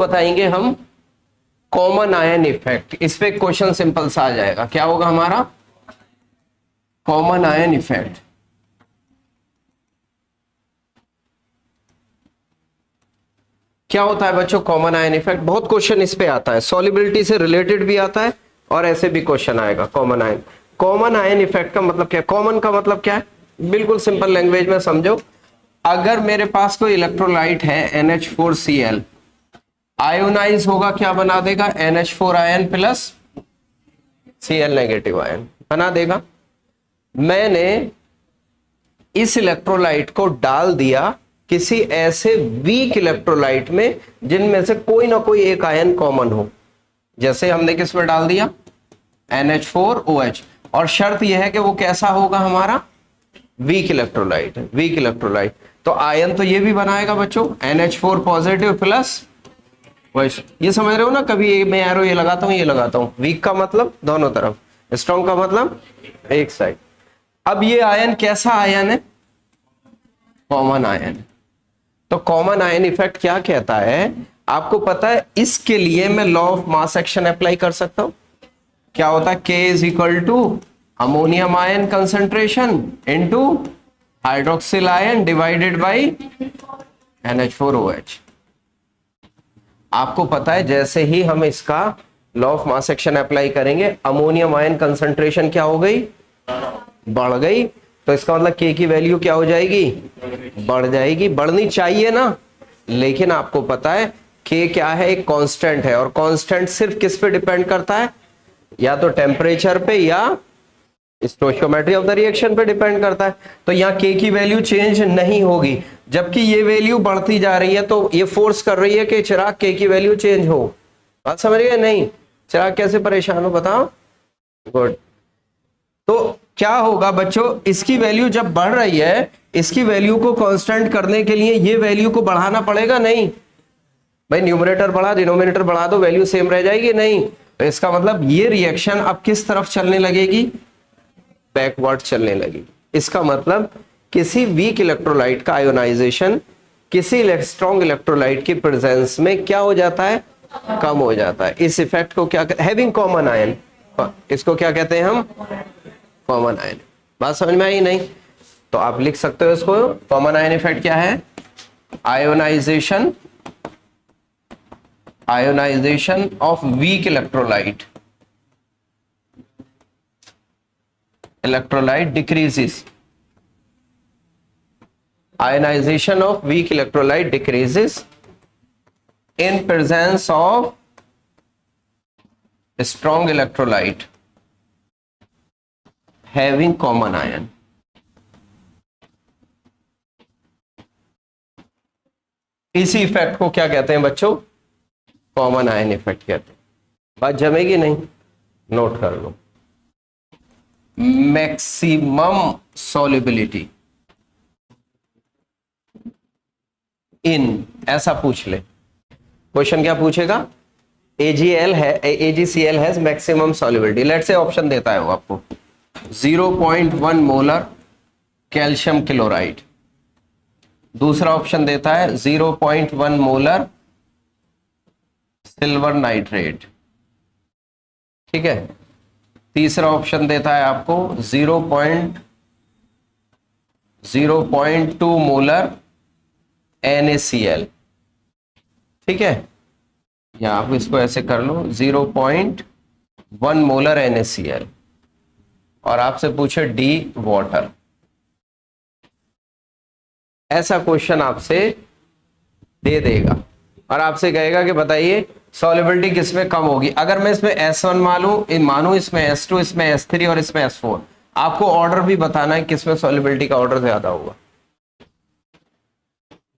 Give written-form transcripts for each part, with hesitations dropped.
बताएंगे हम common ion effect. इस पे क्वेश्चन सिंपल सा आ जाएगा। क्या होगा हमारा कॉमन आयन इफेक्ट। क्या होता है बच्चों कॉमन आयन इफेक्ट? बहुत क्वेश्चन इस पे आता है, सॉल्युबिलिटी से रिलेटेड भी आता है और ऐसे भी क्वेश्चन आएगा। कॉमन आयन इफेक्ट का मतलब क्या है? कॉमन का मतलब क्या है? बिल्कुल सिंपल लैंग्वेज में समझो। अगर मेरे पास कोई इलेक्ट्रोलाइट है NH4Cl, आयोनाइज होगा, क्या बना देगा? NH4 ion plus Cl negative ion बना देगा। मैंने इस इलेक्ट्रोलाइट को डाल दिया किसी ऐसे वीक इलेक्ट्रोलाइट में जिनमें से कोई ना कोई एक आयन कॉमन हो। जैसे हमने किस में डाल दिया? NH4OH। और शर्त यह है कि वो कैसा होगा? हमारा वीक इलेक्ट्रोलाइट है, वीक इलेक्ट्रोलाइट। तो आयन तो ये भी बनाएगा बच्चों, NH4 पॉजिटिव प्लस OH। ये समझ रहे हो ना? कभी मैं एरो ये लगाता हूं, ये लगाता हूं। वीक का मतलब दोनों तरफ, स्ट्रॉन्ग का मतलब एक साइड। अब ये आयन कैसा आयन है? Common ion. तो कॉमन आयन इफेक्ट क्या कहता है? आपको पता है, इसके लिए मैं law of mass action apply कर सकता हूं। क्या होता है? K is equal to ammonium ion concentration into hydroxyl ion divided by NH4OH। आपको पता है, जैसे ही हम इसका law of mass action apply करेंगे, अमोनियम आयन कंसेंट्रेशन क्या हो गई? बढ़ गई। तो इसका मतलब K की वैल्यू क्या हो जाएगी? बढ़ जाएगी। बढ़नी चाहिए ना, लेकिन आपको पता है K क्या है? एक कांस्टेंट है, और कांस्टेंट सिर्फ किस पे डिपेंड करता है? या तो टेम्परेचर पे या स्टोइकियोमेट्री ऑफ द रिएक्शन पे डिपेंड करता है। तो यहाँ K की वैल्यू चेंज नहीं होगी, जबकि ये वैल्यू बढ़ती जा रही है। तो ये फोर्स कर रही है कि चिराग K की वैल्यू चेंज हो। बात समझ गए? नहीं, चिराग कैसे परेशान हो बताओ? गुड। तो क्या होगा बच्चों? इसकी वैल्यू जब बढ़ रही है, इसकी वैल्यू को कांस्टेंट करने के लिए ये वैल्यू को बढ़ाना पड़ेगा। नहीं भाई, न्यूमरेटर बढ़ा, डिनोमिनेटर बढ़ा दो, वैल्यू सेम रह जाएगी? नहीं। तो इसका मतलब ये रिएक्शन अब किस तरफ चलने लगेगी? बैकवर्ड चलने लगेगी। इसका मतलब किसी वीक इलेक्ट्रोलाइट का आयोनाइजेशन किसी स्ट्रॉन्ग इलेक्ट्रोलाइट की प्रेजेंस में क्या हो जाता है? कम हो जाता है। इस इफेक्ट को क्या कहते हैं? Having common ion. इसको क्या कहते हैं हम? Common ion. बात समझ में आई? नहीं तो आप लिख सकते हो इसको। कॉमन आयन इफेक्ट क्या है? Ionization of weak electrolyte decreases. Ionization of weak electrolyte decreases in presence of strong electrolyte having common ion. इसी इफेक्ट को क्या कहते हैं बच्चों? कॉमन आयन इफेक्ट कहते हैं। बात जमेगी? नहीं, नोट कर लो। मैक्सिमम सॉल्युबिलिटी इन, ऐसा पूछ ले क्वेश्चन। क्या पूछेगा? AgCl has maximum solubility. Let's say option देता है वो आपको 0.1 मोलर कैल्शियम क्लोराइड, दूसरा ऑप्शन देता है 0.1 मोलर सिल्वर नाइट्रेट, ठीक है। तीसरा ऑप्शन देता है आपको 0.2 मोलर NaCl, ठीक है। या आप इसको ऐसे कर लो 0.1 मोलर NaCl, और आपसे पूछे D वाटर। ऐसा क्वेश्चन आपसे दे देगा और आपसे कहेगा कि बताइए सॉल्युबिलिटी किसमें कम होगी। अगर मैं इसमें S1 मानूं, इसमें S2, इसमें S3 और इसमें S4, आपको ऑर्डर भी बताना है किसमें सॉल्युबिलिटी का ऑर्डर ज्यादा होगा।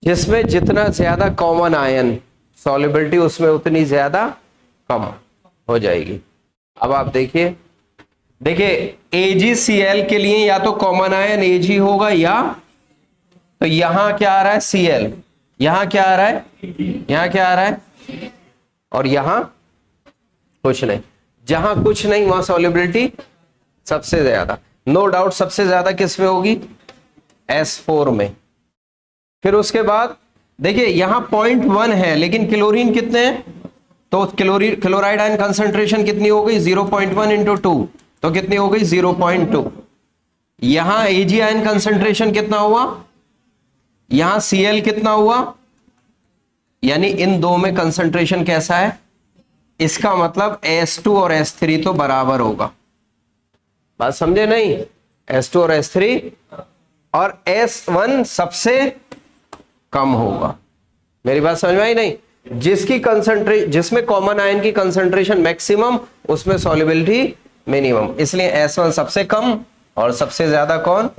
जिसमें जितना ज्यादा कॉमन आयन सॉल्युबिलिटी उसमें उतनी ज्यादा कम हो जाएगी। अब आप देखिए AgCl के लिए या तो कॉमन आयन Ag होगा, या तो यहां क्या आ रहा है Cl, यहां क्या आ रहा है, यहां क्या आ रहा है, और यहां कुछ नहीं। जहां कुछ नहीं वहां सॉल्युबिलिटी सबसे ज्यादा, नो डाउट सबसे ज्यादा किस में होगी? S4 में। फिर उसके बाद देखिए यहां 0.1 है लेकिन क्लोरीन कितने हैं, तो क्लोराइड आयन कंसंट्रेशन कितनी हो गई 0.1 इंटू 2, तो कितनी हो गई 0.2। यहां एजी आयन कंसंट्रेशन कितना हुआ, यहां Cl कितना हुआ, यानी इन दो में कंसंट्रेशन कैसा है, इसका मतलब S2 और S3 तो बराबर होगा। बात समझे नहीं, S2 और S3, और S1 सबसे कम होगा। मेरी बात समझ में आई नहीं, जिसमें कॉमन आयन की कंसंट्रेशन मैक्सिमम उसमें सॉल्युबिलिटी मिनिमम, इसलिए S1 सबसे कम और सबसे ज्यादा कौन,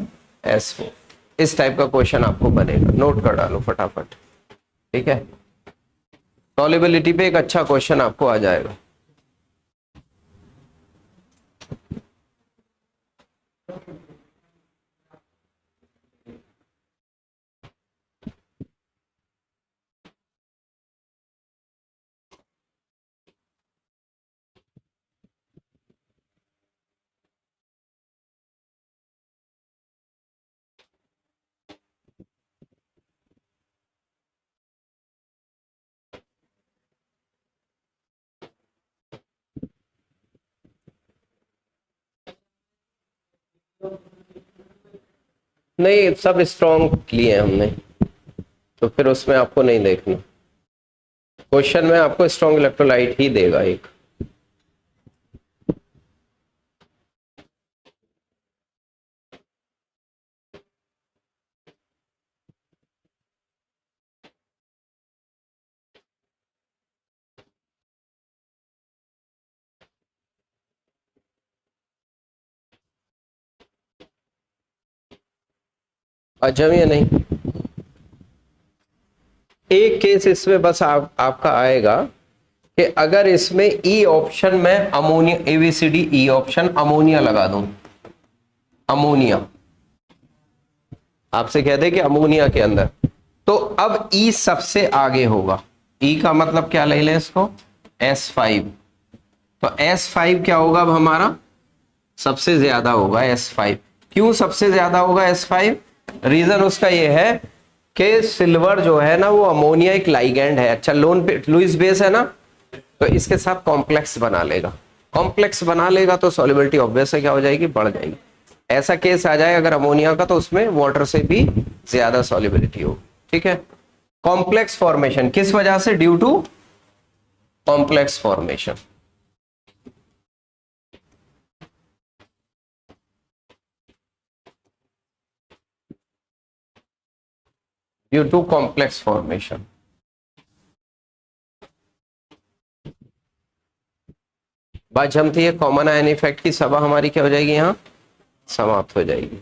S4। इस टाइप का क्वेश्चन आपको बनेगा, नोट कर डालो फटाफट, ठीक है। सॉल्युबिलिटी पे एक अच्छा क्वेश्चन आपको आ जाएगा। नहीं, सब स्ट्रॉन्ग लिए हमने, तो फिर उसमें आपको नहीं देखना, क्वेश्चन में आपको स्ट्रॉन्ग इलेक्ट्रोलाइट ही देगा एक। अजम या नहीं, एक केस इसमें बस आपका आएगा कि अगर इसमें ई ऑप्शन में ammonia, ABCD E option ammonia लगा दूं, अमोनिया आपसे कह दे कि अमोनिया के अंदर, तो अब ई सबसे आगे होगा। ई का मतलब क्या ले लें इसको, S5, तो S5 क्या होगा अब हमारा, सबसे ज्यादा होगा S5। क्यों सबसे ज्यादा होगा S5, रीजन उसका ये है कि सिल्वर जो है ना वो अमोनिया एक लाइगैंड है, अच्छा लोन पे लुईस बेस है ना, तो इसके साथ कॉम्प्लेक्स बना लेगा, कॉम्प्लेक्स बना लेगा तो सॉल्युबिलिटी ऑब्वियस है क्या हो जाएगी, बढ़ जाएगी। ऐसा केस आ जाए अगर अमोनिया का, तो उसमें वाटर से भी ज्यादा सॉल्युबिलिटी हो, ठीक है। कॉम्प्लेक्स फॉर्मेशन किस वजह से, due to complex formation, due to complex formation. बात जमती है, कॉमन आयन इफेक्ट की सभा हमारी क्या हो जाएगी, यहां समाप्त हो जाएगी।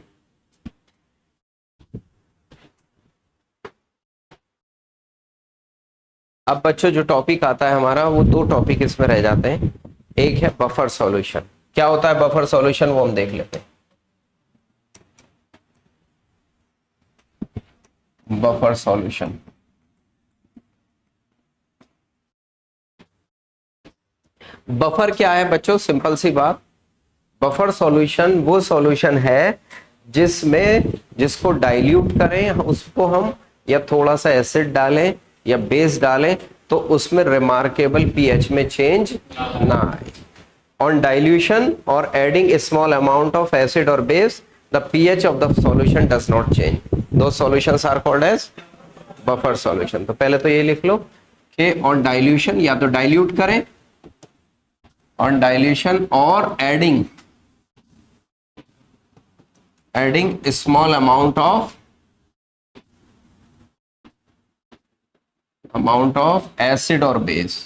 अब बच्चों जो टॉपिक आता है हमारा, वो दो टॉपिक इसमें रह जाते हैं। एक है बफर सॉल्यूशन, क्या होता है बफर सॉल्यूशन वो हम देख लेते हैं। बफर सॉल्यूशन, बफर क्या है बच्चों, सिंपल सी बात, बफर सॉल्यूशन वो सॉल्यूशन है जिसको डाइल्यूट करें उसको हम, या थोड़ा सा एसिड डालें या बेस डालें, तो उसमें रिमार्केबल पीएच में चेंज ना आए। On dilution or adding a small amount of acid or base, the pH of the solution does not change, those solutions are called as buffer solution. तो पहले तो ये लिख लो कि ऑन डाइल्यूशन, या तो डाइल्यूट करें, on dilution or adding a small amount of acid or base,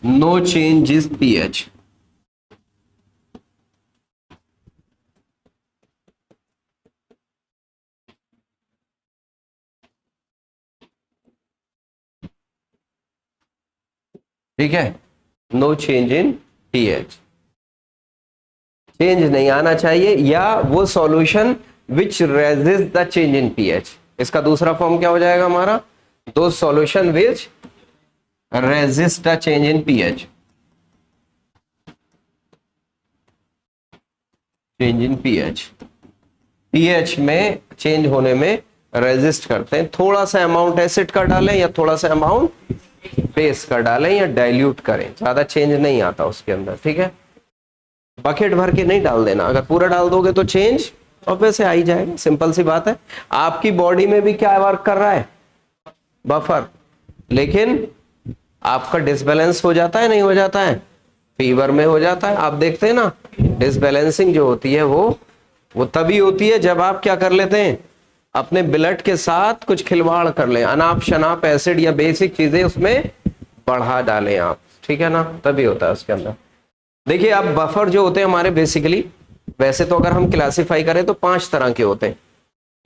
no change is pH। ठीक है, no change in pH, change नहीं आना चाहिए, या वो solution which resist the change in pH। इसका दूसरा फॉर्म क्या हो जाएगा हमारा, दो solution which resist the change in pH, change in pH, pH में चेंज होने में रेजिस्ट करते हैं। थोड़ा सा अमाउंट एसिड का डालें या थोड़ा सा अमाउंट बेस का डालें या डाइल्यूट करें, ज्यादा चेंज नहीं आता उसके अंदर, ठीक है। बकेट भर के नहीं डाल देना, अगर पूरा डाल दोगे तो चेंज ऑब्वियस आ ही जाएगा, सिंपल सी बात है। आपकी बॉडी में भी क्या वर्क कर रहा है, बफर, लेकिन आपका डिसबैलेंस हो जाता है नहीं हो जाता है, फीवर में हो जाता है। आप देखते हैं ना, डिसबैलेंसिंग जो होती है वो तभी होती है जब आप क्या कर लेते हैं, अपने ब्लड के साथ कुछ खिलवाड़ कर लें, अनाप शनाप एसिड या बेसिक चीजें उसमें बढ़ा डालें आप, ठीक है ना, तभी होता है उसके अंदर। देखिए अब बफर जो होते हैं हमारे बेसिकली, वैसे तो अगर हम क्लासिफाई करें तो 5 तरह के होते हैं,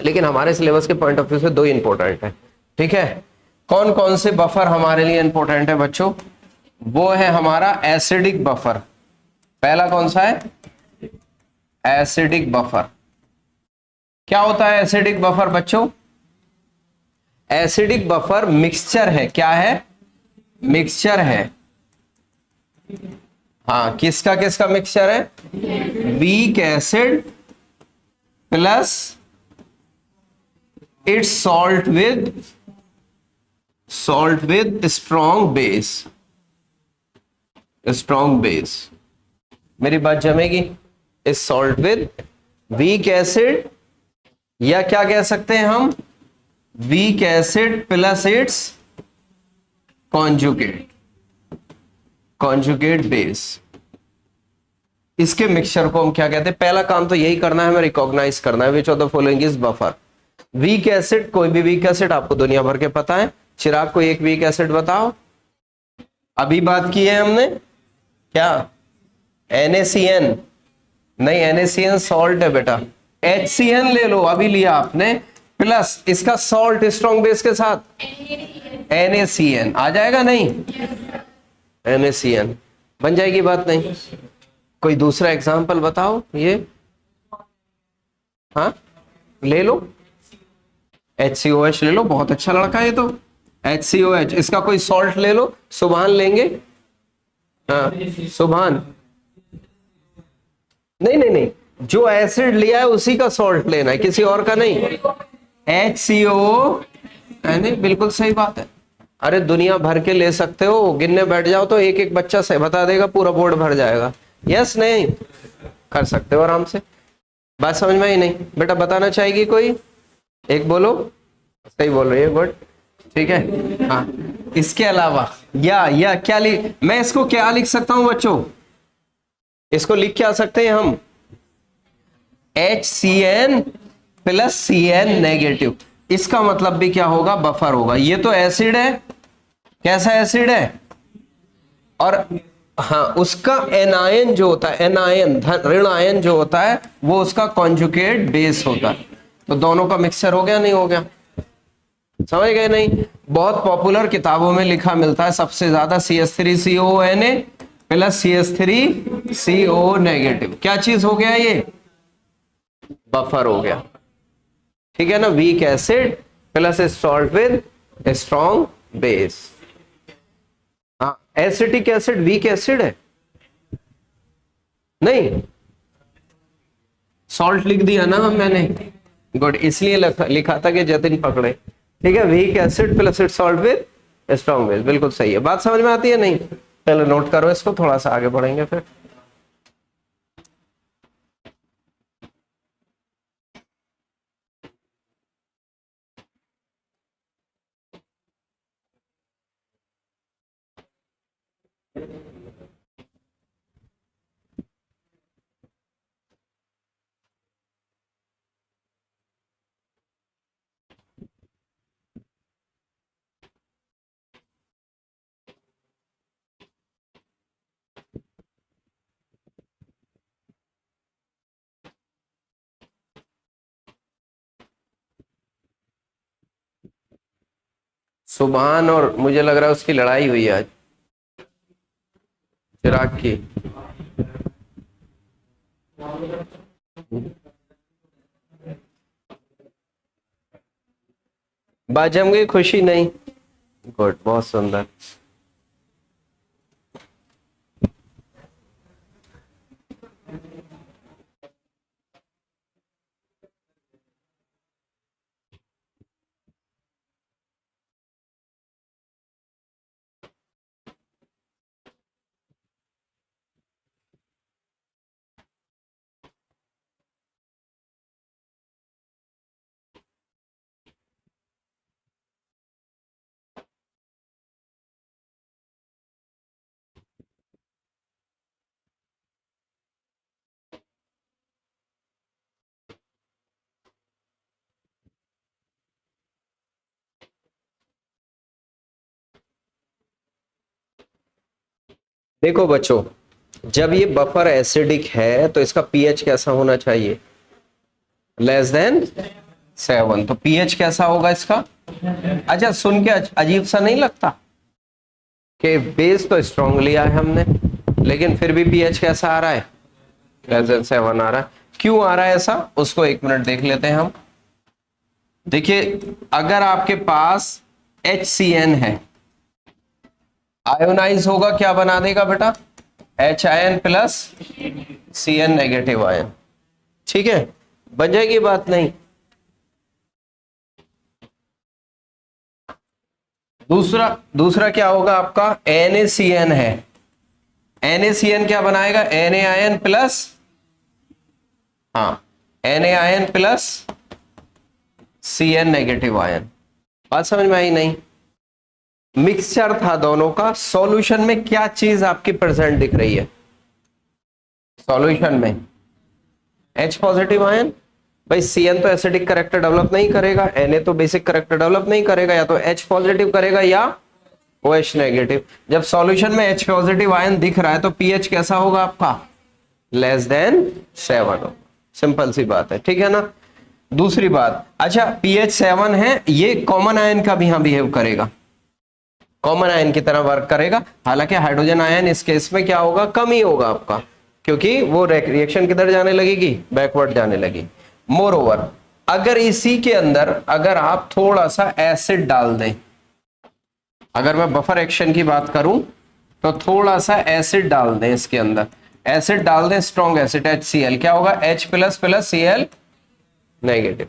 लेकिन हमारे सिलेबस के पॉइंट ऑफ व्यू से 2 इंपॉर्टेंट है, ठीक है। कौन कौन से बफर हमारे लिए इंपॉर्टेंट है बच्चों, वो है हमारा एसिडिक बफर। पहला कौन सा है, एसिडिक बफर। क्या होता है एसिडिक बफर बच्चों, एसिडिक बफर मिक्सचर है, क्या है, मिक्सचर है। हाँ, किसका किसका मिक्सचर है, weak acid plus it's salt with strong base, strong base. मेरी बात जमेगी, इस सॉल्ट विद वीक एसिड, या क्या कह सकते हैं हम, weak acid plus it's conjugate base. इसके मिक्सचर को हम क्या कहते हैं, पहला काम तो यही करना है, हमें रिकॉग्नाइज करना है which of the following is buffer. Weak acid, कोई भी वीक एसिड आपको दुनिया भर के पता है। चिराग को एक वीक एसिड बताओ, अभी बात की है हमने, क्या, NaCN नहीं, NaCN सॉल्ट है बेटा, HCN ले लो, अभी लिया आपने, प्लस इसका सॉल्ट स्ट्रॉन्ग बेस के साथ NaCN आ जाएगा, नहीं NaCN बन जाएगी, बात नहीं। कोई दूसरा एग्जांपल बताओ ये, हाँ ले लो, HCOH ले लो, बहुत अच्छा लड़का है ये तो, HCOH, इसका कोई सॉल्ट ले लो, सुभान लेंगे, हाँ सुभान, नहीं नहीं नहीं, जो एसिड लिया है उसी का सॉल्ट लेना है, किसी और का नहीं। HCO, नहीं बिल्कुल सही बात है। अरे दुनिया भर के ले सकते हो, गिनने बैठ जाओ तो एक एक बच्चा से बता देगा, पूरा बोर्ड भर जाएगा। यस नहीं, कर सकते हो आराम से। बात समझ में आई नहीं बेटा, बताना चाहेगी कोई, एक बोलो, सही बोल रही है, गुड, ठीक है। हाँ, इसके अलावा या क्या लिख, मैं इसको क्या लिख सकता हूं बच्चों, इसको लिख के आ सकते हैं हम, HCN प्लस CN नेगेटिव। इसका मतलब भी क्या होगा, बफर होगा। ये तो एसिड है, कैसा एसिड है, और हाँ उसका एनायन जो होता है, एनायन ऋण आयन जो होता है, वो उसका कॉन्जुगेट बेस होता है। तो दोनों का मिक्सचर हो गया, नहीं हो गया, समझ गए नहीं। बहुत पॉपुलर किताबों में लिखा मिलता है सबसे ज्यादा CH3CONA प्लस CH3CO नेगेटिव। क्या चीज हो गया ये, बफर हो गया, ठीक है ना। Weak acid plus salt with strong base. हाँ, एसिटिक एसिड वीक एसिड है, नहीं, सॉल्ट लिख दिया ना मैंने, गुड, इसलिए लिखा था कि जतिन पकड़े, ठीक है। Weak acid plus salt with strong base, बिल्कुल सही है। बात समझ में आती है नहीं, पहले नोट करो इसको, थोड़ा सा आगे बढ़ेंगे फिर। सुभान और मुझे लग रहा है उसकी लड़ाई हुई आज, चिराग की। बात जम गई, खुशी नहीं, गुड, बहुत सुंदर। देखो बच्चों, जब ये बफर एसिडिक है तो इसका पीएच कैसा होना चाहिए? Less than 7। तो पीएच कैसा होगा इसका? अच्छा, सुन के अजीब सा नहीं लगता कि बेस तो स्ट्रॉन्ग लिया है हमने, लेकिन फिर भी पीएच कैसा आ रहा है? लेस देन 7 आ रहा है। क्यों आ रहा है ऐसा, उसको एक मिनट देख लेते हैं हम। देखिए, अगर आपके पास HCN है, आयोनाइज होगा, क्या बना देगा बेटा? HIN plus CN negative ion. ठीक है, बन जाएगी बात? नहीं। दूसरा दूसरा क्या होगा आपका? NaCN है, NaCN क्या बनाएगा? NaIN प्लस, हाँ, NaIN plus CN negative ion. बात समझ में आई? नहीं। मिक्सचर था दोनों का। सॉल्यूशन में क्या चीज आपकी प्रेजेंट दिख रही है? सॉल्यूशन में H पॉजिटिव आयन। भाई CN तो एसिडिक करेक्टर डेवलप नहीं करेगा, Na तो बेसिक करेक्टर डेवलप नहीं करेगा, या तो H पॉजिटिव करेगा या OH नेगेटिव। जब सॉल्यूशन में H पॉजिटिव आयन दिख रहा है तो पीएच कैसा होगा आपका? Less than 7। सिंपल सी बात है, ठीक है ना। दूसरी बात, अच्छा, पीएच 7 है, ये कॉमन आयन का भी यहां बिहेव करेगा, कॉमन आयन की तरह वर्क करेगा। हालांकि हाइड्रोजन आयन इस केस में क्या होगा? कम ही होगा आपका, क्योंकि वो रिएक्शन किधर जाने लगेगी? बैकवर्ड जाने लगी। मोर ओवर, अगर इसी के अंदर अगर आप थोड़ा सा एसिड डाल दें, अगर मैं बफर एक्शन की बात करूं तो थोड़ा सा एसिड डाल दें इसके अंदर, एसिड डाल दें, स्ट्रॉन्ग एसिड HCl, क्या होगा? H plus plus Cl negative.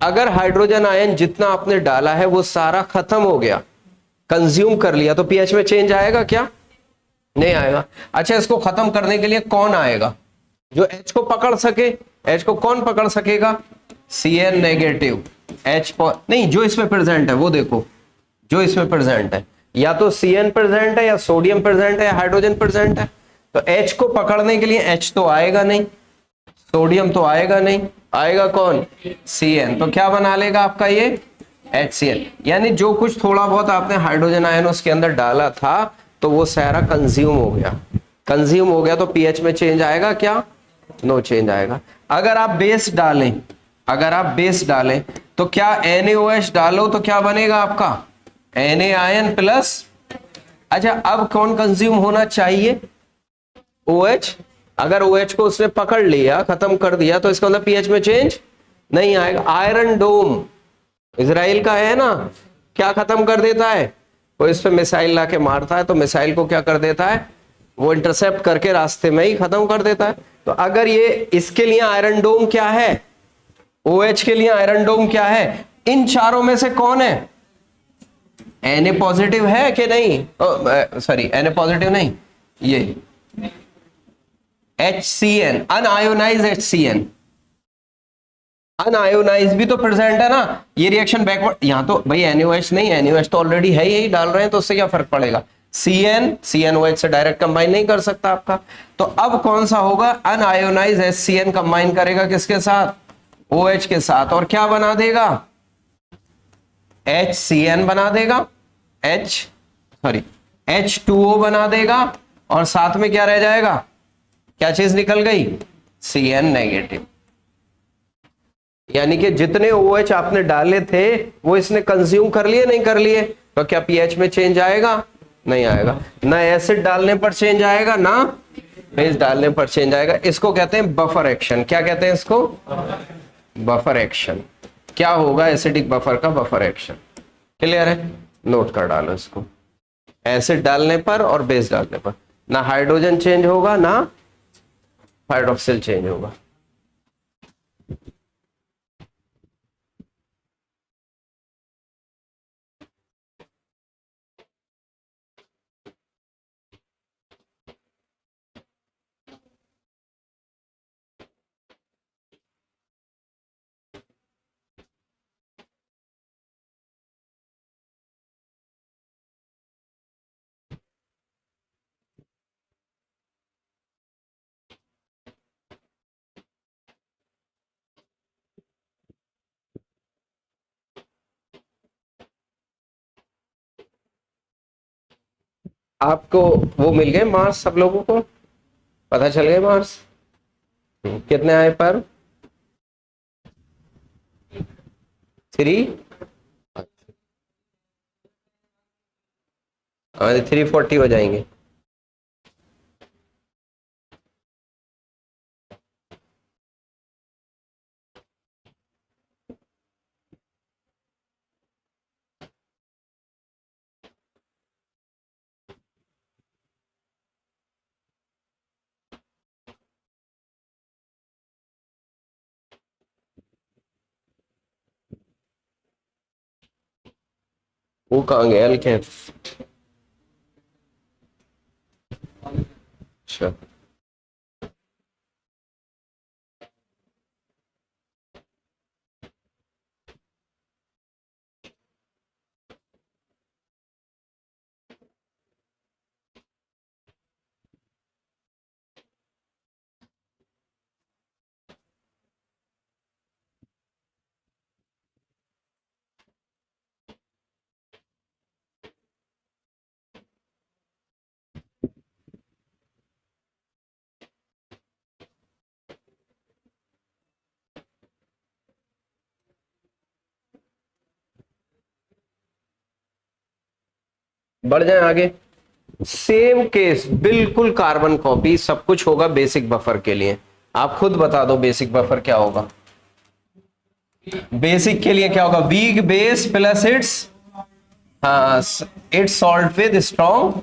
अगर हाइड्रोजन आयन जितना आपने डाला है वो सारा खत्म हो गया, कंज्यूम कर लिया, तो पीएच में चेंज आएगा क्या? नहीं आएगा। अच्छा, इसको खत्म करने के लिए कौन आएगा जो H को पकड़ सके? H को कौन पकड़ सकेगा? Cn negative. नहीं, जो इसमें प्रेजेंट है वो देखो, जो इसमें प्रेजेंट है, या तो Cn प्रेजेंट है, या सोडियम प्रेजेंट है, या हाइड्रोजन प्रेजेंट है। तो H को पकड़ने के लिए H तो आएगा नहीं, सोडियम तो आएगा नहीं, आएगा कौन? Cn। तो क्या बना लेगा आपका ये? HCl। यानी जो कुछ थोड़ा बहुत आपने हाइड्रोजन आयन उसके अंदर डाला था तो वो सारा कंज्यूम हो गया। कंज्यूम हो गया तो पीएच में चेंज आएगा क्या? नो चेंज आएगा। अगर आप बेस डालें, अगर आप बेस डालें तो क्या NaOH डालो तो क्या बनेगा आपका? NaIN प्लस, अच्छा, अब कौन कंज्यूम होना चाहिए? OH। अगर OH को उसने पकड़ लिया, खत्म कर दिया, तो इसका मतलब पीएच में चेंज नहीं आएगा। आयरन डोम इजराइल का है ना, क्या खत्म कर देता है? वो इस पे मिसाइल लाके मारता है, तो मिसाइल को क्या कर देता है? वो इंटरसेप्ट करके रास्ते में ही खत्म कर देता है। तो अगर ये, इसके लिए आयरन डोम क्या है? OH के लिए आयरन डोम क्या है? इन चारों में से कौन है? Na पॉजिटिव है कि नहीं? सॉरी, Na पॉजिटिव नहीं, ये HCN, अनआयोनाइज HCN, अनआयोनाइज भी तो प्रेजेंट है ना। ये रिएक्शन बैकवर्ड, यहां तो भाई NaOH नहीं, NaOH तो ऑलरेडी है, यही डाल रहे हैं, तो उससे क्या फर्क पड़ेगा? CNOH से डायरेक्ट कंबाइन नहीं कर सकता आपका। तो अब कौन सा होगा? अनआयोनाइज HCN कंबाइन करेगा किसके साथ? OH के साथ, और क्या बना देगा? HCN बना देगा, H2O बना देगा, और साथ में क्या रह जाएगा? क्या चीज निकल गई? CN negative. यानी कि जितने OH आपने डाले थे वो इसने कंज्यूम कर लिए, नहीं कर लिए? तो क्या पीएच में चेंज आएगा? नहीं आएगा। ना एसिड डालने पर चेंज आएगा, ना बेस डालने पर चेंज आएगा। इसको कहते हैं बफर एक्शन। क्या कहते हैं इसको? Buffer action. क्या होगा एसिडिक बफर का बफर एक्शन? क्लियर है? नोट कर डालो इसको। एसिड डालने पर और बेस डालने पर ना हाइड्रोजन चेंज होगा, ना हाइड्रोक्सिल चेंज होगा। आपको वो मिल गए मार्क्स, सब लोगों को पता चल गए मार्क्स? कितने आए पर? 3? हाँ, 340 हो जाएंगे। वो कहाँ गया एलकेफ? अच्छा, बढ़ जाए आगे। सेम केस, बिल्कुल कार्बन कॉपी, सब कुछ होगा बेसिक बफर के लिए। आप खुद बता दो बेसिक बफर क्या होगा। बेसिक के लिए क्या होगा? वीक बेस प्लस इट्स, हाँ, it's salt with strong,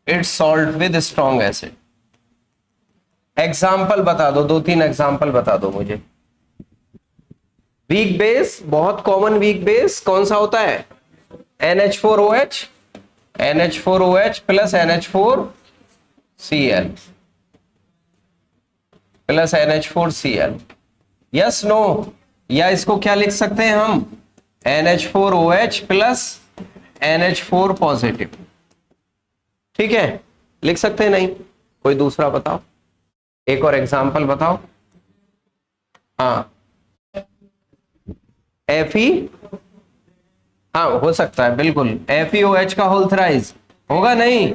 it's salt with strong acid. Example बता दो, 2-3 एग्जाम्पल बता दो मुझे। वीक बेस, बहुत कॉमन वीक बेस कौन सा होता है? NH4OH, NH4OH plus NH4Cl plus NH4Cl। Yes no? या इसको क्या लिख सकते हैं हम? NH4OH plus NH4 positive. ठीक है, लिख सकते हैं नहीं? कोई दूसरा बताओ, एक और एग्जाम्पल बताओ। हाँ, Fe, हाँ हो सकता है बिल्कुल। FeOH का होल थ्राइज होगा नहीं,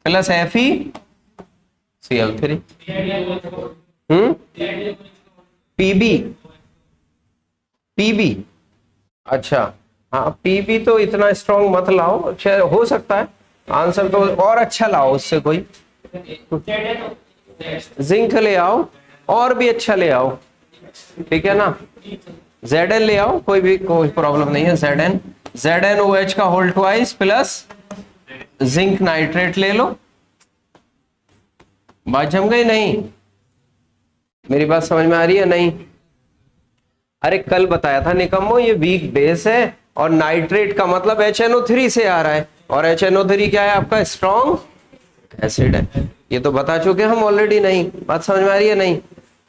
प्लस FeCl3। पीबी, पीबी, अच्छा। हाँ, पीबी तो इतना स्ट्रॉन्ग मत लाओ, अच्छा हो सकता है। आंसर तो और अच्छा लाओ उससे कोई। जिंक ले आओ, और भी अच्छा ले आओ, ठीक है ना? Zn ले आओ, कोई प्रॉब्लम नहीं है। ZnOH का whole twice plus zinc nitrate ले लो। बात जम गई नहीं? मेरी बात समझ में आ रही है नहीं? अरे कल बताया था निकम्मो, ये वीक बेस है और नाइट्रेट का मतलब HNO3 से आ रहा है, और HNO3 क्या है आपका? स्ट्रॉन्ग एसिड है। ये तो बता चुके हम ऑलरेडी। नहीं, बात समझ में आ रही है नहीं?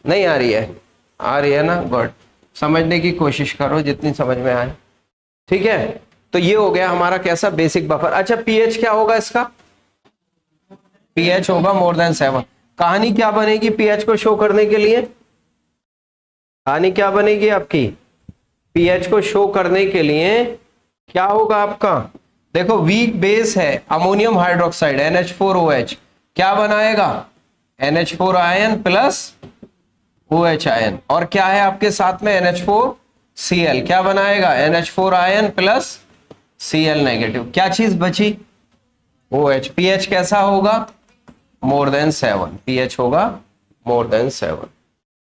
नहीं आ रही है? आ रही है ना? गुड। समझने की कोशिश करो जितनी समझ में आए, ठीक है? तो ये हो गया हमारा कैसा? Basic buffer. अच्छा, पीएच क्या होगा इसका? पीएच होगा मोर देन 7। कहानी क्या बनेगी पीएच को शो करने के लिए? कहानी क्या बनेगी आपकी पीएच को शो करने के लिए? क्या होगा आपका? देखो, वीक बेस है अमोनियम हाइड्रोक्साइड NH4OH, क्या बनाएगा? NH4 ion plus OH ion. और क्या है आपके साथ में? NH4Cl, क्या बनाएगा? NH4 ion plus Cl negative. क्या चीज बची? OH। पीएच कैसा होगा? More than 7। पीएच होगा मोर देन 7।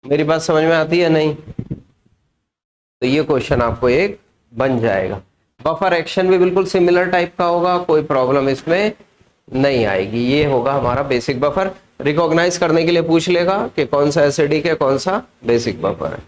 मेरी बात समझ में आती है नहीं? तो ये क्वेश्चन आपको एक बन जाएगा। बफर एक्शन भी बिल्कुल सिमिलर टाइप का होगा, कोई प्रॉब्लम इसमें नहीं आएगी। ये होगा हमारा बेसिक बफर। रिकॉग्नाइज करने के लिए पूछ लेगा कि कौन सा एसिडिक है, कौन सा बेसिक बफर है।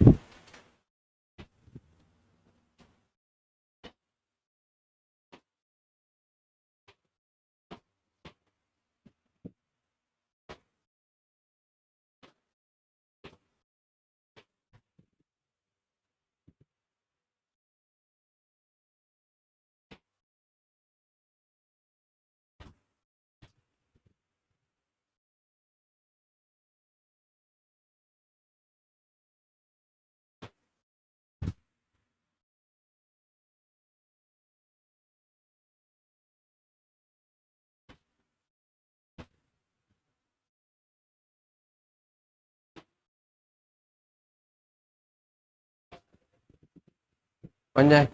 बन जाए।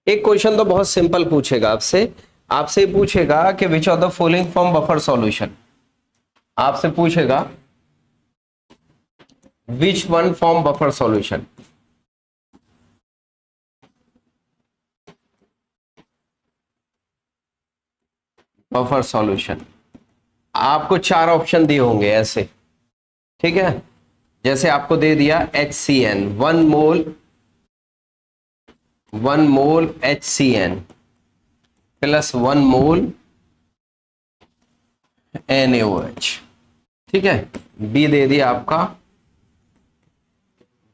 एक क्वेश्चन तो बहुत सिंपल पूछेगा आपसे, आपसे पूछेगा कि which of the following form buffer solution, आपसे पूछेगा which one form buffer solution. Buffer solution आपको चार ऑप्शन दिए होंगे ऐसे, ठीक है। जैसे आपको दे दिया HCN, 1 मोल, 1 मोल HCN प्लस 1 मोल NaOH, ठीक है। बी दे दिया आपका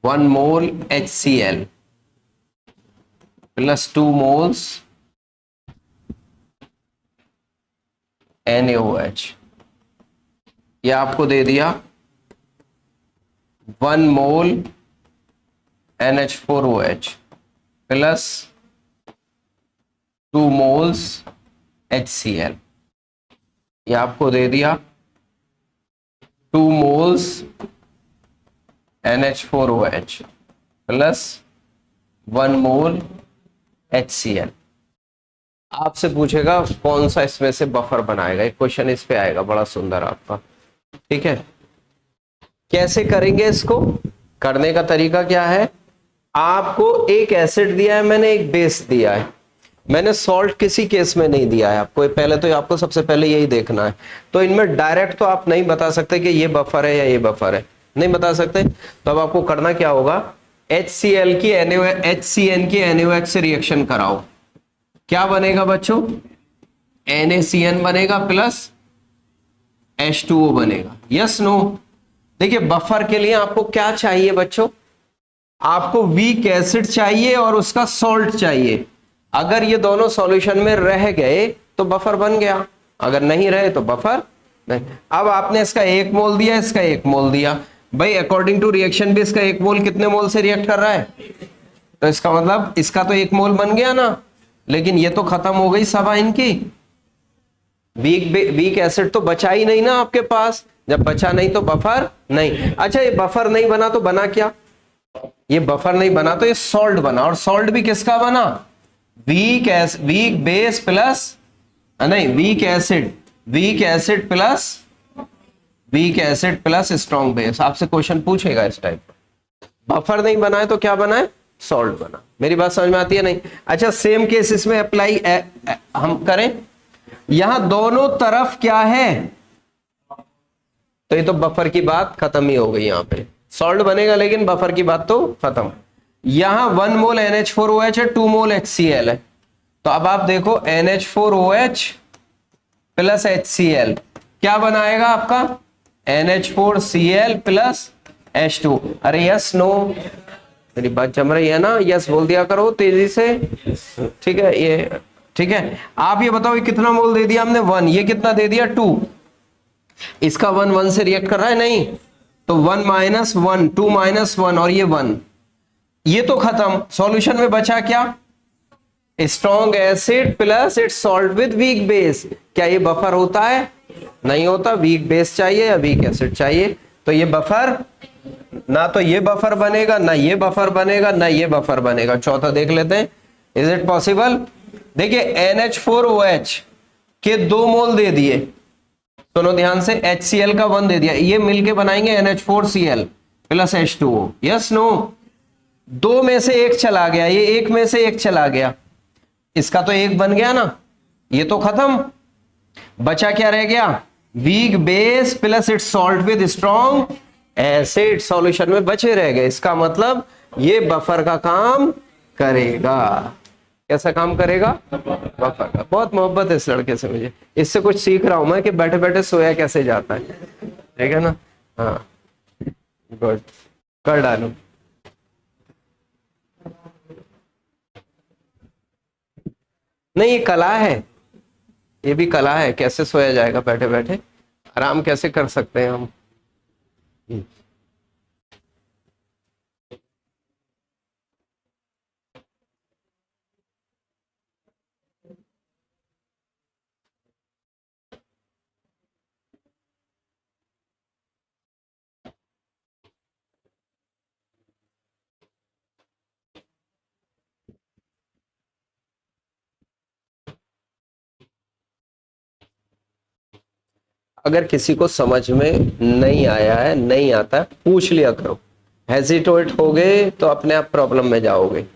1 मोल HCl प्लस 2 मोल्स NaOH। ये आपको दे दिया 1 मोल NH4OH प्लस 2 मोल्स HCl। ये आपको दे दिया 2 मोल्स NH4OH प्लस 1 मोल HCl। आपसे पूछेगा कौन सा इसमें से बफर बनाएगा, एक क्वेश्चन इस पे आएगा बड़ा सुंदर आपका, ठीक है। कैसे करेंगे इसको, करने का तरीका क्या है, आपको एक एसिड दिया है मैंने, एक बेस दिया है मैंने, सॉल्ट किसी केस में नहीं दिया है आपको, पहले तो आपको सबसे पहले यही देखना है। तो इनमें डायरेक्ट तो आप नहीं बता सकते कि ये बफर है या ये बफर है, नहीं बता सकते। तो अब आपको करना क्या होगा, HCl की HCN की NaOH से रिएक्शन कराओ, क्या बनेगा बच्चों, NaCN बनेगा प्लस H2O बनेगा, यस नो। देखिए बफर के लिए आपको क्या चाहिए बच्चों, आपको वीक एसिड चाहिए और उसका सॉल्ट चाहिए। अगर ये दोनों सॉल्यूशन में रह गए तो बफर बन गया, अगर नहीं रहे तो बफर नहीं। अब आपने इसका 1 मोल दिया, इसका 1 मोल दिया, भाई अकॉर्डिंग टू रिएक्शन भी इसका 1 मोल कितने मोल से रिएक्ट कर रहा है, तो इसका मतलब इसका तो 1 मोल बन गया ना, लेकिन ये तो खत्म हो गई सभा इनकी, वीक एसिड तो बचा ही नहीं ना आपके पास, जब बचा नहीं तो बफर नहीं। अच्छा ये बफर नहीं बना तो बना क्या, ये बफर नहीं बना तो ये सॉल्ट बना, और सॉल्ट भी किसका बना, वीक बेस प्लस, नहीं weak acid plus, weak acid plus strong base. आपसे क्वेश्चन पूछेगा इस टाइप, बफर नहीं बनाए तो क्या बनाए, सॉल्ट बना। मेरी बात समझ में आती है नहीं। अच्छा सेम केस इसमें अप्लाई हम करें, यहां दोनों तरफ क्या है, तो ये तो बफर की बात खत्म ही हो गई, यहां पे सॉल्ट बनेगा लेकिन बफर की बात तो खत्म। यहां 1 मोल NH4OH है, 2 मोल HCl है, तो अब आप देखो NH4OH प्लस HCl क्या बनाएगा आपका, NH4Cl प्लस H2। अरे यस नो, मेरी बात जम रही है ना, यस बोल दिया करो तेजी से, ठीक है। ये ठीक है, आप ये बताओ ये कितना मोल दे दिया हमने 1, ये कितना दे दिया 2, इसका 1 1 से रिएक्ट कर रहा है नहीं, तो 1 - 1 2 - 1 और ये 1, ये तो खत्म। सॉल्यूशन में बचा क्या, strong acid plus it's salt with weak base. क्या ये बफर होता है, नहीं होता, वीक बेस चाहिए या वीक एसिड चाहिए, तो ये बफर, ना तो ये बफर बनेगा, ना ये बफर बनेगा, ना ये बफर बनेगा। चौथा देख लेते हैं, इज इट पॉसिबल। देखिए NH4OH के 2 मोल दे दिए, सुनो ध्यान से, HCl का 1 दे दिया, ये मिलके बनाएंगे NH4Cl plus H2O, yes no. दो में से एक चला गया, ये एक में से एक चला गया, इसका तो एक बन गया ना, ये तो खत्म। बचा क्या रह गया, weak base plus it's salt with strong acid, solution में बचे रह गए। इसका मतलब ये बफर का काम करेगा, कैसा काम करेगा, बफर का। बहुत मोहब्बत है इस लड़के से मुझे, इससे कुछ सीख रहा हूं मैं कि बैठे बैठे सोया कैसे जाता है, ठीक है ना। हाँ गुड, कर डालू। नहीं ये कला है, ये भी कला है, कैसे सोया जाएगा बैठे बैठे, आराम कैसे कर सकते हैं हम। अगर किसी को समझ में नहीं आया है, नहीं आता है, पूछ लिया करो। हेजिटेट हो गए तो अपने आप प्रॉब्लम में जाओगे।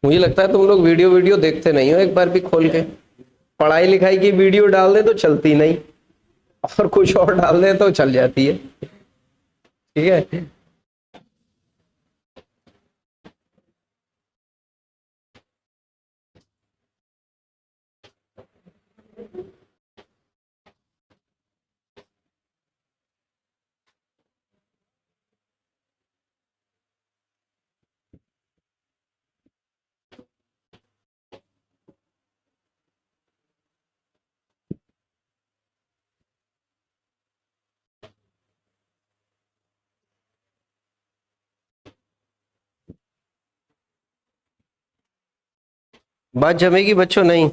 मुझे लगता है तुम लोग वीडियो वीडियो देखते नहीं हो एक बार भी खोल के। पढ़ाई लिखाई की वीडियो डाल दे तो चलती नहीं, और कुछ और डाल दे तो चल जाती है। ठीक है। बात जमेगी बच्चों? नहीं?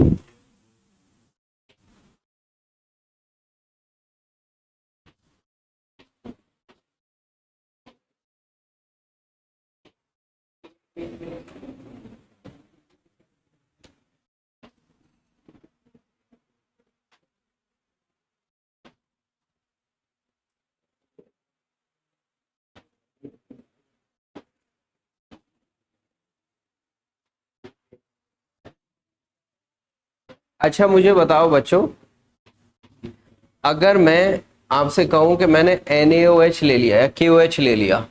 अच्छा मुझे बताओ बच्चों, अगर मैं आपसे कहूं कि मैंने NaOH ले लिया या KOH ले लिया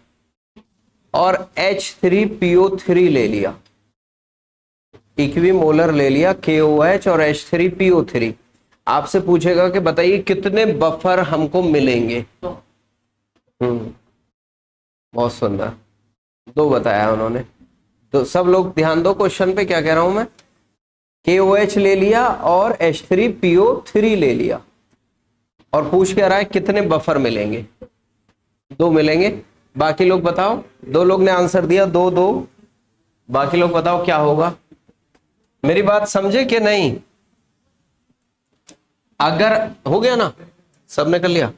और H3PO3 ले लिया, इक्विमोलर ले लिया KOH और H3PO3, आपसे पूछेगा कि बताइए कितने बफर हमको मिलेंगे। बहुत सुंदर, दो बताया उन्होंने। तो सब लोग ध्यान दो क्वेश्चन पे, क्या कह रहा हूं मैं। KOH ले लिया और H3PO3 ले लिया और पूछ क्या रहा है कितने बफर मिलेंगे। दो मिलेंगे। बाकी लोग बताओ, दो लोग ने आंसर दिया, दो दो। बाकी लोग बताओ क्या होगा। मेरी बात समझे कि नहीं? अगर हो गया ना, सबने कर लिया।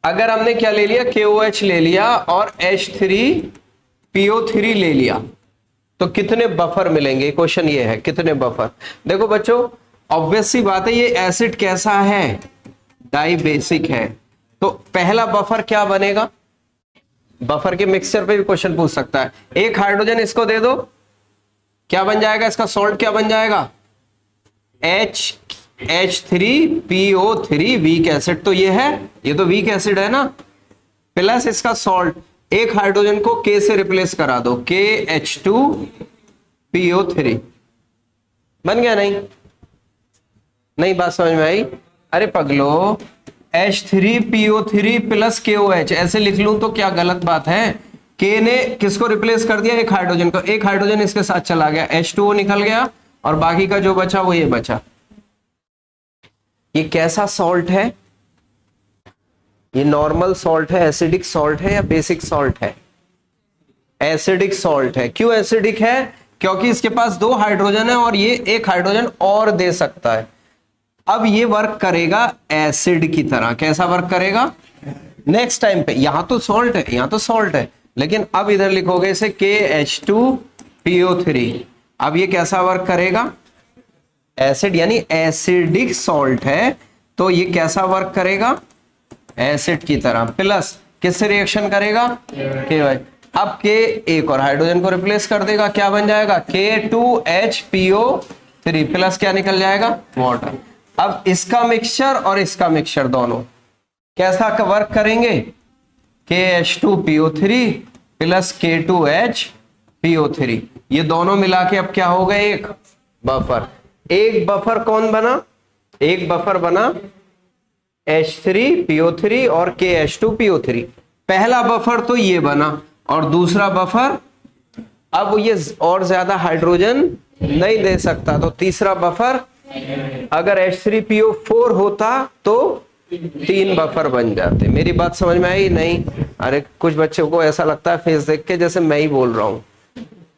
अगर हमने क्या ले लिया, KOH ले लिया और H3PO3 ले लिया, तो कितने बफर मिलेंगे। क्वेश्चन ये है कितने बफर। देखो बच्चों, ऑब्वियस सी बात है, ये एसिड कैसा है, डाई बेसिक है, तो पहला बफर क्या बनेगा। बफर के मिक्सचर पे भी क्वेश्चन पूछ सकता है। एक हाइड्रोजन इसको दे दो, क्या बन जाएगा, इसका सॉल्ट क्या बन जाएगा, H3PO3 वीक एसिड। तो ये है, ये तो वीक एसिड है ना, प्लस इसका सॉल्ट। एक हाइड्रोजन को K से रिप्लेस करा दो, KH2PO3 बन गया। नहीं नहीं बात समझ में आई? अरे पगलो, H3PO3 प्लस KOH ऐसे लिख लूं तो क्या गलत बात है। K ने किसको रिप्लेस कर दिया, एक हाइड्रोजन को। एक हाइड्रोजन इसके साथ चला गया, H2O निकल गया और बाकी का जो बचा वो ये बचा। ये कैसा सॉल्ट है, ये नॉर्मल सॉल्ट है, एसिडिक सॉल्ट है या बेसिक सॉल्ट है। एसिडिक सॉल्ट है। क्यों एसिडिक है, क्योंकि इसके पास दो हाइड्रोजन है और ये एक हाइड्रोजन और दे सकता है। अब ये वर्क करेगा एसिड की तरह। कैसा वर्क करेगा, नेक्स्ट टाइम पे। यहां तो सॉल्ट है, यहां तो सॉल्ट है, लेकिन अब इधर लिखोगे इसे KH2PO3। अब ये कैसा वर्क करेगा, एसिड, यानी एसिडिक सॉल्ट है, तो ये कैसा वर्क करेगा, एसिड की तरह। प्लस किससे रिएक्शन करेगा, KOH। अब K एक और हाइड्रोजन को रिप्लेस कर देगा, क्या बन जाएगा, K2HPO3 प्लस क्या निकल जाएगा, वाटर। अब इसका मिक्सचर और इसका मिक्सचर दोनों कैसा वर्क करेंगे, KH2PO3 प्लस K2HPO3, ये दोनों मिला के अब क्या हो गए, एक बफर। एक बफर कौन बना, एक बफर बना H3PO3 और KH2PO3। पहला बफर तो ये बना, और दूसरा बफर, अब ये और ज्यादा हाइड्रोजन नहीं दे सकता, तो तीसरा बफर, अगर H3PO4 होता तो 3 बफर बन जाते। मेरी बात समझ में आई? नहीं? अरे कुछ बच्चों को ऐसा लगता है फेस देख के जैसे मैं ही बोल रहा हूं।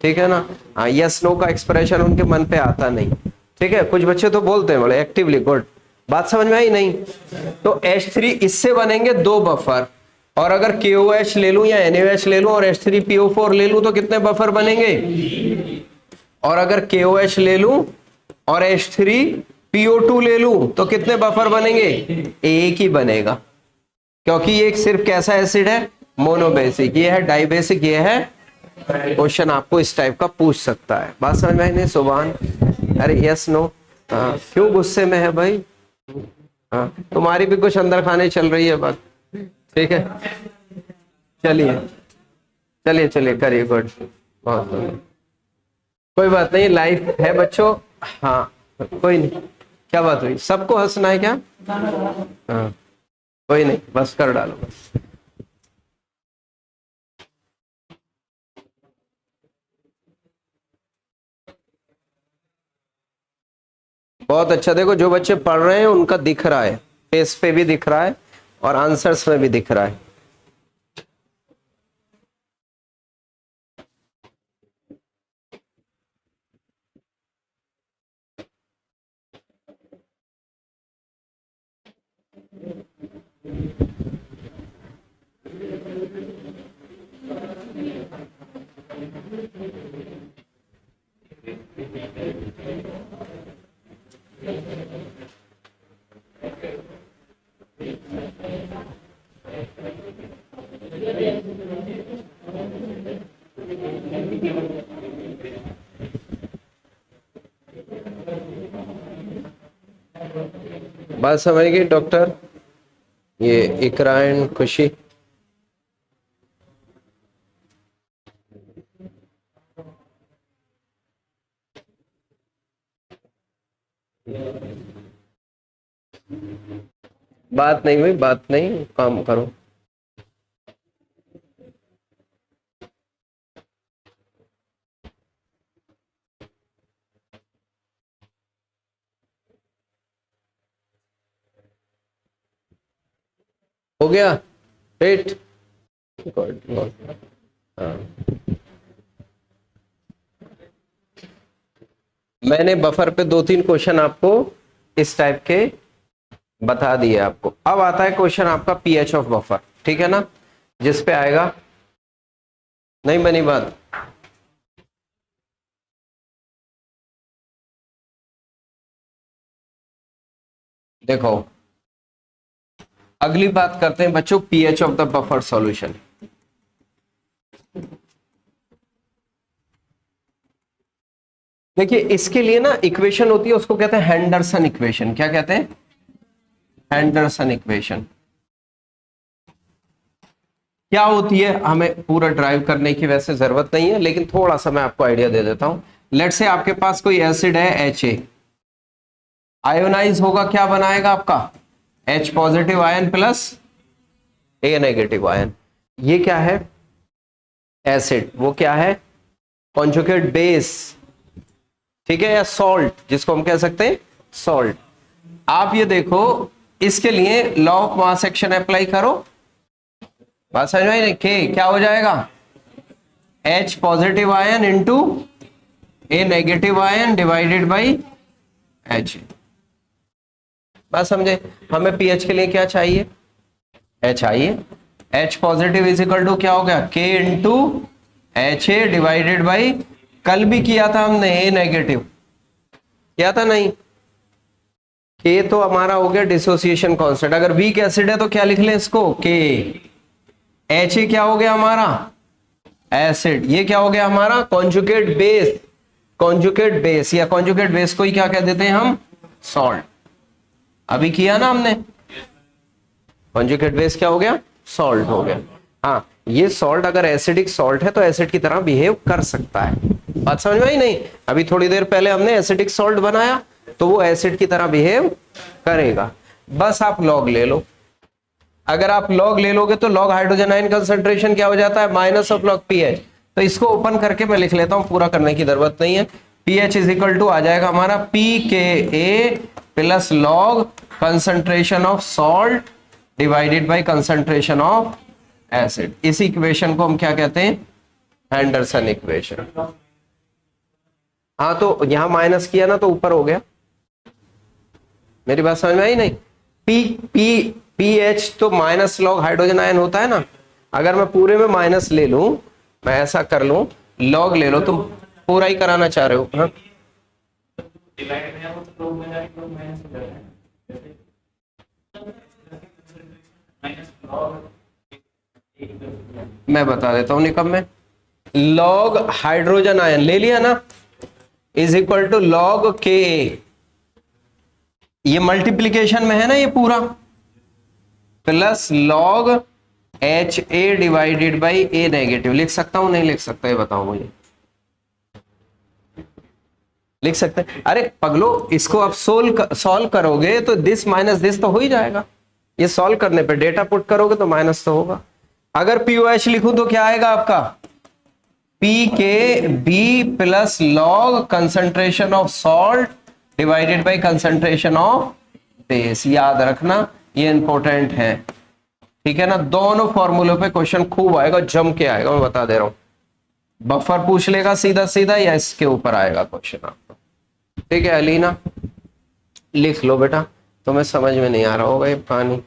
ठीक है ना। हाँ, यस नो का एक्सप्रेशन उनके मन पे आता नहीं। ठीक है, कुछ बच्चे तो बोलते हैं बड़े एक्टिवली, गुड। बात समझ में आई नहीं? तो H3 इससे बनेंगे 2 बफर, और अगर KOH ले लूं या NaOH ले लूं और H3PO4 ले लूं तो कितने बफर बनेंगे? और अगर KOH ले लूं और H3PO2 ले लूं तो कितने बफर बनेंगे? एक ही बनेगा, क्योंकि ये सिर्फ कैसा एसिड है? मोनोबेसिक। ये है डाइबेसिक, ये है। क्वेश्चन आपको इस टाइप का पूछ सकता है। बात समझ में आई नहीं सुभान? अरे यस नो। हाँ, क्यों गुस्से में है भाई? हाँ, तुम्हारी भी कुछ अंदर खाने चल रही है बात। ठीक है, चलिए चलिए चलिए, करिए, गुड, बहुत बढ़िया। कोई बात नहीं, लाइफ है बच्चों। हाँ, कोई नहीं। क्या बात हुई? सबको हंसना है क्या? हाँ, कोई नहीं, बस कर डालो बस। बहुत अच्छा। देखो, जो बच्चे पढ़ रहे हैं उनका दिख रहा है, फेस पे भी दिख रहा है और आंसर्स में भी दिख रहा है। बात समझ गई डॉक्टर? ये इकरा एंड खुशी। बात नहीं हुई, बात नहीं, काम करो। हो गया रेट? Good good. हाँ, मैंने बफर पे 2-3 क्वेश्चन आपको इस टाइप के बता दिए आपको। अब आता है क्वेश्चन आपका पीएच ऑफ बफर, ठीक है ना, जिस पे आएगा। नहीं बनी बात? देखो, अगली बात करते हैं बच्चों pH of the buffer solution. देखिए, इसके लिए ना इक्वेशन होती है, उसको कहते हैं हेंडरसन इक्वेशन। क्या कहते हैं? Henderson equation. क्या होती है हमें पूरा ड्राइव करने की वैसे जरूरत नहीं है, लेकिन थोड़ा सा मैं आपको आइडिया दे देता हूं। लेट से आपके पास कोई एसिड है HA, आयोनाइज होगा, क्या बनाएगा आपका? H positive ion plus A negative ion. ये क्या है? एसिड। वो क्या है? कॉन्जुगेट बेस, ठीक है, या सॉल्ट, जिसको हम कह सकते हैं सॉल्ट। आप ये देखो, इसके लिए law of mass action apply करो। बात समझ में? के क्या हो जाएगा? H positive ion into A negative ion divided by H। बात समझे? हमें पीएच के लिए क्या चाहिए? H चाहिए। H positive is equal to क्या हो गया? K into HA divided by, कल भी किया था हमने, A नेगेटिव किया था नहीं? K तो हमारा हो गया डिसोसिएशन कांस्टेंट। अगर वीक एसिड है तो क्या लिख लें इसको? K। HA क्या हो गया हमारा? एसिड। ये क्या हो गया हमारा? Conjugate base. कॉन्जुगेट बेस या कॉन्जुगेट बेस को ही क्या कह देते हैं हम? सॉल्ट। अभी किया ना हमने, कॉन्जुगेट बेस क्या हो गया? सॉल्ट हो गया। हाँ, ये सॉल्ट अगर एसिडिक सॉल्ट है तो एसिड की तरह बिहेव कर सकता है। बात समझ में आई नहीं? अभी थोड़ी देर पहले हमने एसिडिक सॉल्ट बनाया, तो वो एसिड की तरह बिहेव करेगा। बस आप लॉग ले लो। अगर आप लॉग ले लोगे तो लॉग हाइड्रोजन आयन कंसंट्रेशन क्या हो जाता है? Minus of log pH. तो इसको ओपन करके मैं लिख लेता हूं, पूरा करने की जरूरत नहीं है। पीएच इज इक्वल टू आ जाएगा हमारा pKa plus log concentration of salt divided by concentration of acid. इस इक्वेशन को हम क्या कहते हैं? Henderson equation. हाँ तो यहां माइनस किया ना तो ऊपर हो गया। मेरी बात समझ में आई नहीं? पी पी पी एच तो माइनस लॉग हाइड्रोजन आयन होता है ना। अगर मैं पूरे में माइनस ले लूं, मैं ऐसा कर लूं, लॉग ले लो, तुम पूरा ही कराना चाह रहे हो। हाँ मैं बता देता हूं निकम में। लॉग हाइड्रोजन आयन ले लिया ना, इज इक्वल टू लॉग के। ये मल्टीप्लीकेशन में है ना ये पूरा, plus log H A divided by A negative. लिख सकता हूं नहीं लिख सकता, ये बताओ मुझे। लिख सकते हैं? अरे पगलो, इसको आप सॉल्व करोगे तो दिस माइनस दिस तो हो ही जाएगा। ये सॉल्व करने पे डेटा पुट करोगे तो माइनस तो होगा। अगर पीओएच लिखूं तो क्या आएगा आपका? P K B plus log concentration of salt divided by concentration of base. याद रखना, ये इंपॉर्टेंट है, ठीक है ना। दोनों फॉर्मूलों पे क्वेश्चन खूब आएगा, जम के आएगा, मैं बता दे रहा हूं। बफर पूछ लेगा सीधा सीधा, या इसके ऊपर आएगा क्वेश्चन आपको, ठीक है। अलीना लिख लो बेटा, तुम्हें समझ में नहीं आ रहा होगा ये पानी।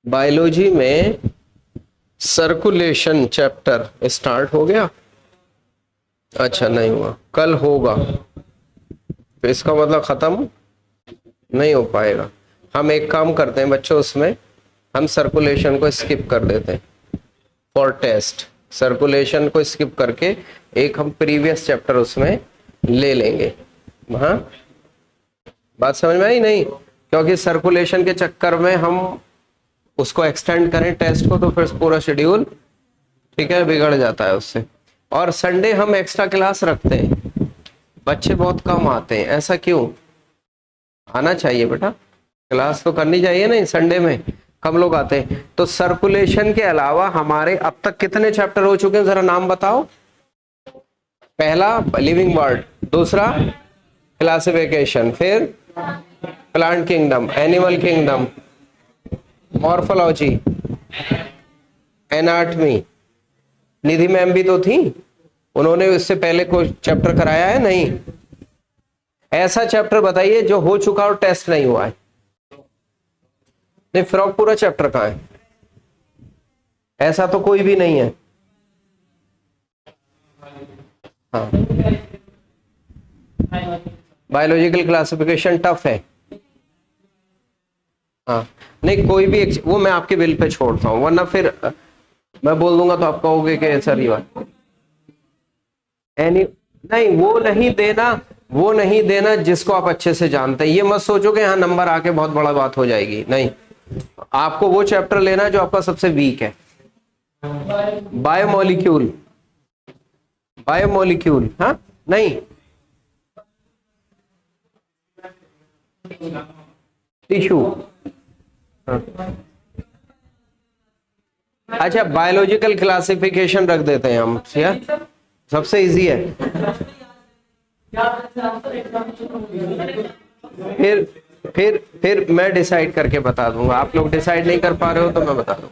बायोलॉजी में सर्कुलेशन चैप्टर स्टार्ट हो गया? अच्छा नहीं हुआ, कल होगा, तो इसका मतलब खत्म नहीं हो पाएगा। हम एक काम करते हैं बच्चों, उसमें हम सर्कुलेशन को स्किप कर देते हैं फॉर टेस्ट। सर्कुलेशन को स्किप करके एक हम प्रीवियस चैप्टर उसमें ले लेंगे। हाँ बात समझ में आई नहीं? क्योंकि सर्कुलेशन के चक्कर में हम उसको एक्सटेंड करें टेस्ट को तो फिर पूरा शेड्यूल, ठीक है, बिगड़ जाता है उससे। और संडे हम एक्स्ट्रा क्लास रखते हैं, बच्चे बहुत कम आते हैं, ऐसा क्यों? आना चाहिए बेटा, क्लास तो करनी चाहिए नहीं, संडे में कम लोग आते हैं। तो सर्कुलेशन के अलावा हमारे अब तक कितने चैप्टर हो चुके हैं, जरा नाम बताओ। पहला लिविंग वर्ड, दूसरा क्लासिफिकेशन, फिर plant kingdom, animal kingdom, morphology, anatomy. Nidhi ma'am भी तो थी, उन्होंने इससे पहले कोई चैप्टर कराया है नहीं? ऐसा चैप्टर बताइए जो हो चुका और टेस्ट नहीं हुआ है। नहीं, फ्रॉग पूरा चैप्टर कहाँ है? ऐसा तो कोई भी नहीं है। हाँ बायोलॉजिकल क्लासिफिकेशन टफ है। हाँ नहीं, कोई भी वो मैं आपके बिल पे छोड़ता हूँ, वरना फिर मैं बोल दूंगा तो आप कहोगे कि सर ये बात एनी नहीं, वो नहीं देना, वो नहीं देना जिसको आप अच्छे से जानते हैं। ये मत सोचो कि यहाँ नंबर आके बहुत बड़ा बात हो जाएगी, नहीं। आपको वो चैप्टर लेना है जो आपका सबसे वीक है। बायोमोलिक्यूल, बायोमोलिक्यूल, हाँ नहीं, टिश्यू, अच्छा बायोलॉजिकल क्लासिफिकेशन रख देते हैं हम, सबसे इजी है। फिर मैं डिसाइड करके बता दूंगा, आप लोग डिसाइड नहीं कर पा रहे हो तो मैं बता दूं,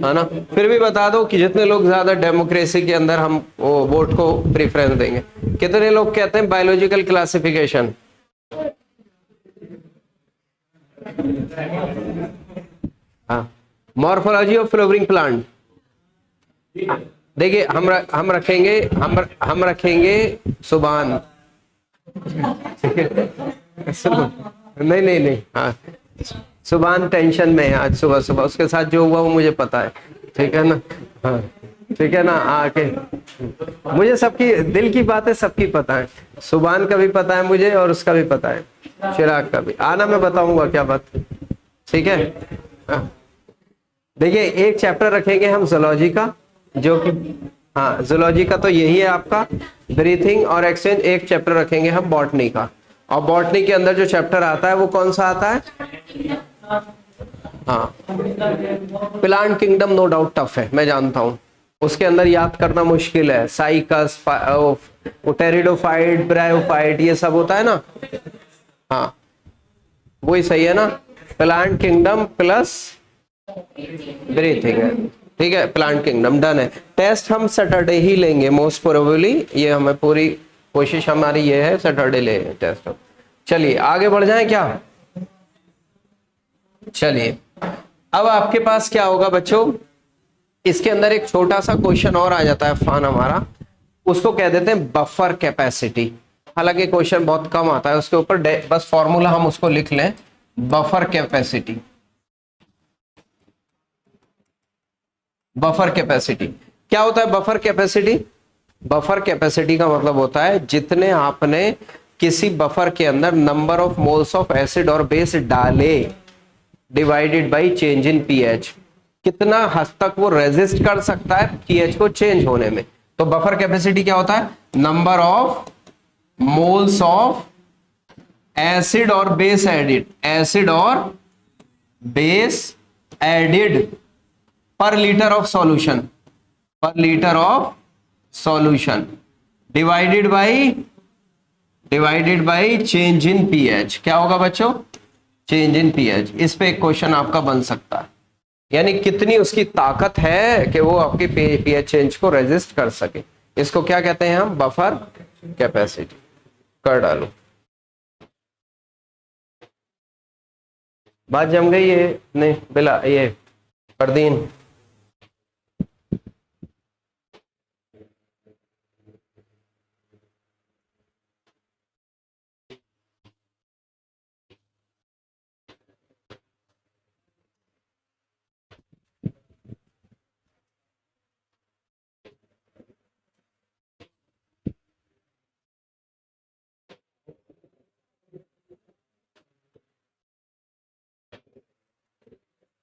है ना। फिर भी बता दो कि जितने लोग ज्यादा डेमोक्रेसी के अंदर हम वो वोट को प्रेफरेंस देंगे। कितने लोग कहते हैं बायोलॉजिकल क्लासिफिकेशन? हाँ मॉर्फोलॉजी ऑफ फ्लावरिंग प्लांट। देखिए हम रखेंगे सुबान। नहीं नहीं नहीं, हाँ सुबान टेंशन में है आज सुबह सुबह, उसके साथ जो हुआ वो मुझे पता है, ठीक है ना। हाँ ठीक है ना, आके मुझे सबकी दिल की बातें सबकी पता है, सुबान का भी पता है मुझे और उसका भी पता है, चिराग का भी। आना मैं बताऊंगा क्या बात, ठीक है। देखिए एक चैप्टर रखेंगे हम जूलॉजी का, जो कि हाँ जूलॉजी का तो यही है आपका ब्रीथिंग और एक्सचेंज। एक चैप्टर रखेंगे हम बॉटनी का, और बॉटनी के अंदर जो चैप्टर आता है वो कौन सा आता है? हाँ, plant kingdom no doubt tough है, मैं जानता हूं, उसके अंदर याद करना मुश्किल है। साइकस, टेरिडोफाइट, ब्रायोफाइट, ये सब होता है ना। हाँ, वही सही है ना, प्लांट किंगडम प्लस ब्रीथिंग है। ठीक है, प्लांट किंगडम डन है। टेस्ट हम सैटरडे ही लेंगे मोस्ट प्रोबेबली, ये हमें पूरी कोशिश हमारी ये है, सैटरडे ले टेस्ट। चलिए आगे बढ़ जाएं क्या। चलिए अब आपके पास क्या होगा बच्चों, इसके अंदर एक छोटा सा क्वेश्चन और आ जाता है फान हमारा, उसको कह देते हैं बफर कैपेसिटी। हालांकि क्वेश्चन बहुत कम आता है उसके ऊपर, बस फॉर्मूला हम उसको लिख लें, बफर कैपेसिटी। बफर कैपेसिटी क्या होता है? बफर कैपेसिटी, बफर कैपेसिटी का मतलब होता है जितने आपने किसी बफर के अंदर number of moles of acid or base डाले divided by change in pH, कितना हद तक वो रेजिस्ट कर सकता है पीएच को चेंज होने में। तो बफर कैपेसिटी क्या होता है? Number of moles of acid or base added, acid or base added पर लीटर ऑफ सॉल्यूशन, पर litre of solution divided by change in pH. क्या होगा बच्चों? Change in pH. इस पे एक क्वेश्चन आपका बन सकता है, यानी कितनी उसकी ताकत है कि वो आपके पीएच चेंज को रेजिस्ट कर सके। इसको क्या कहते हैं हम? Buffer capacity. कर डालो, बात जम गई है नहीं बिला ये परदीन।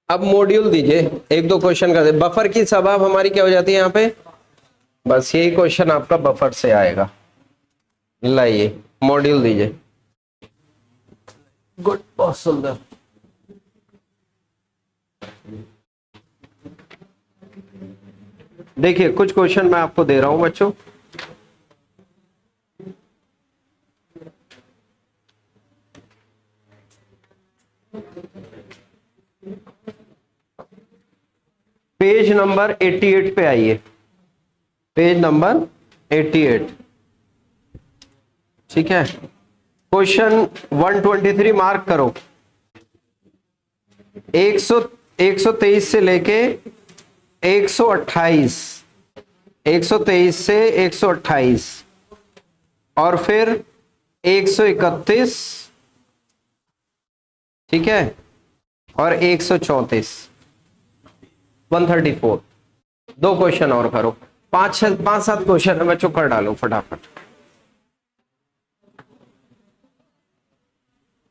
अब मॉड्यूल दीजिए, एक दो क्वेश्चन कर दे। बफर की स्वभाव हमारी क्या हो जाती है यहाँ पे? बस यही क्वेश्चन आपका बफर से आएगा। लाइए मॉड्यूल दीजिए। गुड, बहुत सुंदर। देखिए कुछ क्वेश्चन मैं आपको दे रहा हूं बच्चों, पेज नंबर 88 पे आइए, पेज नंबर 88। ठीक है, क्वेश्चन 123 मार्क करो। 123 से लेके 128, 123 से 128 और फिर 131, ठीक है, और 134, 134। दो क्वेश्चन और करो, 5 7 क्वेश्चन है बच्चों, कर डालो फटाफट।